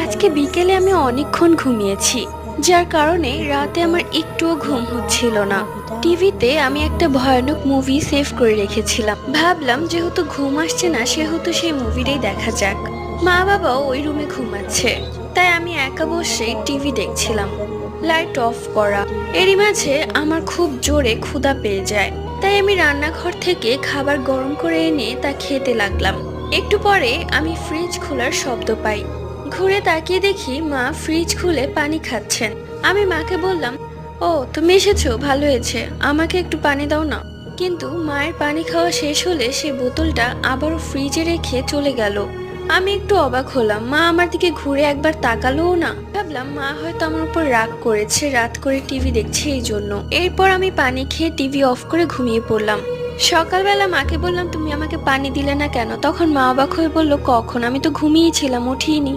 আজকে বিকেলে আমি অনেকক্ষণ ঘুমিয়েছি, যার কারণে রাতে আমার একটুও ঘুম হচ্ছিল না। টিভিতে আমি একটা ভয়ানক মুভি সেভ করে রেখেছিলাম, ভাবলাম যেহেতু ঘুম আসছে না সেহেতু সেই মুভিটাই দেখা যাক। মা বাবাও ওই রুমে ঘুমাচ্ছে, তাই আমি একা বসে টিভি দেখছিলাম, লাইট অফ করা। এরই মাঝে আমার খুব জোরে ক্ষুধা পেয়ে যায়, তাই আমি রান্নাঘর থেকে খাবার গরম করে এনে তা খেতে লাগলাম। একটু পরে আমি ফ্রিজ খোলার শব্দ পাই। ঘুরে তাকিয়ে দেখি মা ফ্রিজ খুলে পানি খাচ্ছেন। আমি মাকে বললাম, ও তুমি এসেছো, ভালো হয়েছে, আমাকে একটু পানি দাও না। কিন্তু মায়ের পানি খাওয়া শেষ হলে সে বোতলটা আবারও ফ্রিজে রেখে চলে গেল। আমি একটু অবাক হলাম, মা আমার দিকে ঘুরে একবার তাকালোও না। ভাবলাম মা হয়তো আমার উপর রাগ করেছে, রাত করে টিভি দেখছে এই জন্য। এরপর আমি পানি খেয়ে টিভি অফ করে ঘুমিয়ে পড়লাম। সকালবেলা মাকে বললাম, তুমি আমাকে পানি দিলে না কেন? তখন মা অবাক হয়ে বলল, কখন, আমি তো ঘুমিয়েছিলাম, উঠিনি।